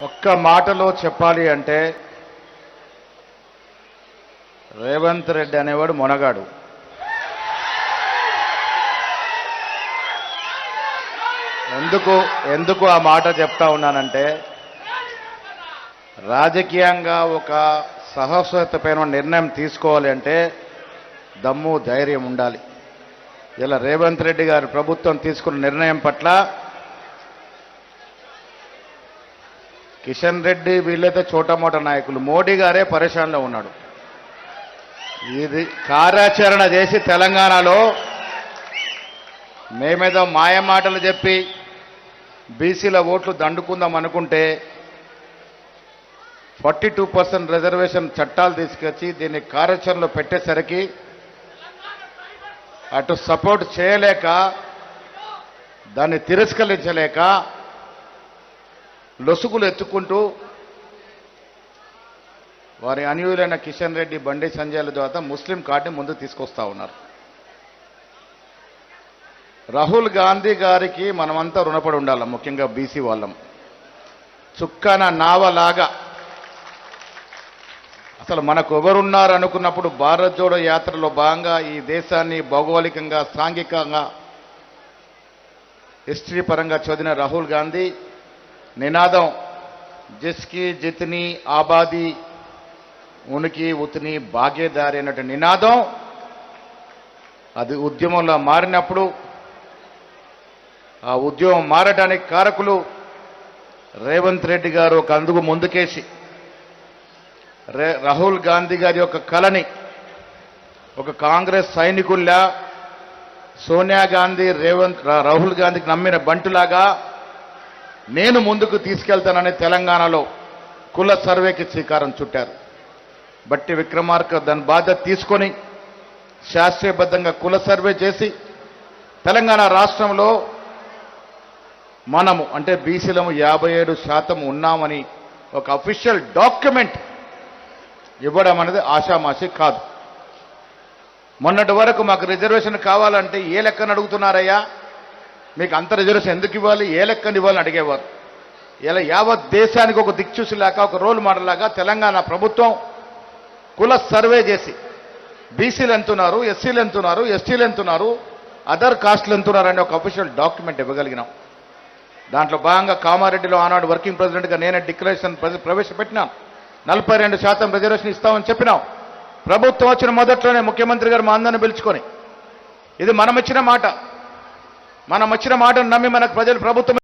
ఒక్క మాటలో చెప్పాలి అంటే రేవంత్ రెడ్డి అనేవాడు మొనగాడు. ఎందుకు ఆ మాట చెప్తా ఉన్నానంటే రాజకీయంగా ఒక సాహసోపేతమైన నిర్ణయం తీసుకోవాలి అంటే దమ్ము ధైర్యం ఉండాలి. ఇలా రేవంత్ రెడ్డి గారి ప్రభుత్వం తీసుకున్న నిర్ణయం పట్ల కిషన్ రెడ్డి వీళ్ళైతే చోటమోట నాయకులు, మోడీ గారే పరేషాన్లో ఉన్నాడు. ఇది కార్యాచరణ చేసి తెలంగాణలో మేమేదో మాయమాటలు చెప్పి బీసీల ఓట్లు దండుకుందాం అనుకుంటే 42% రిజర్వేషన్ చట్టాలు తీసుకొచ్చి దీన్ని కార్యాచరణలో పెట్టేసరికి అటు సపోర్ట్ చేయలేక దాన్ని తిరస్కరించలేక లొసుగులు ఎత్తుకుంటూ వారి అనుయులైన కిషన్ రెడ్డి, బండి సంజయ్ల ద్వారా ముస్లిం కార్డుని ముందుకు తీసుకొస్తా ఉన్నారు. రాహుల్ గాంధీ గారికి మనమంతా రుణపడి ఉండాలి, ముఖ్యంగా బీసీ వాళ్ళం. చుక్కన నావలాగా అసలు మనకు ఎవరున్నారు అనుకున్నప్పుడు భారత్ జోడో యాత్రలో భాగంగా ఈ దేశాన్ని భౌగోళికంగా, సాంఘికంగా, హిస్టరీ పరంగా చదివిన రాహుల్ గాంధీ నినాదం జిస్కి జితనీ ఆబాదీ ఉనికి ఉత్ని భాగ్యదారి అన్నట్టు నినాదం అది ఉద్యమంలో మారినప్పుడు ఆ ఉద్యమం మారడానికి కారకులు రేవంత్ రెడ్డి గారు ఒక అందుకు ముందుకేసి రాహుల్ గాంధీ గారి యొక్క కళని ఒక కాంగ్రెస్ సైనికుల్లా సోనియా గాంధీ రాహుల్ గాంధీకి నమ్మిన బంటులాగా నేను ముందుకు తీసుకెళ్తానని తెలంగాణలో కుల సర్వేకి శ్రీకారం చుట్టారు. బట్టి విక్రమార్క దాని బాధ్యత తీసుకొని శాస్త్రీయబద్ధంగా కుల సర్వే చేసి తెలంగాణ రాష్ట్రంలో మనము అంటే బీసీలము 57% ఉన్నామని ఒక అఫీషియల్ డాక్యుమెంట్ ఇవ్వడం అనేది ఆషామాషి కాదు. మొన్నటి వరకు మాకు రిజర్వేషన్ కావాలంటే ఏ లెక్కన అడుగుతున్నారయ్యా, మీకు అంత రిజర్వేషన్ ఎందుకు ఇవ్వాలి, ఏ లెక్కన ఇవ్వాలని అడిగేవారు. ఇలా యావత్ దేశానికి ఒక దిక్చూసిలాగా, ఒక రోల్ మోడల్ లాగా తెలంగాణ ప్రభుత్వం కుల సర్వే చేసి బీసీలు ఎంతున్నారు, ఎస్సీలు ఎంతున్నారు, ఎస్టీలు ఎంతున్నారు, అదర్ కాస్టులు ఎంతున్నారు అనే ఒక అఫీషియల్ డాక్యుమెంట్ ఇవ్వగలిగినాం. దాంట్లో భాగంగా కామారెడ్డిలో ఆనాడు వర్కింగ్ ప్రెసిడెంట్గా నేనే డిక్లరేషన్ ప్రవేశపెట్టినాం. 42% రిజర్వేషన్ ఇస్తామని చెప్పినాం. ప్రభుత్వం వచ్చిన మొదట్లోనే ముఖ్యమంత్రి గారు మా అందరిని పిలుచుకొని ఇది మనం ఇచ్చిన మాట, మనం ఇచ్చిన మాటను నమ్మి మనకు ప్రజలు ప్రభుత్వం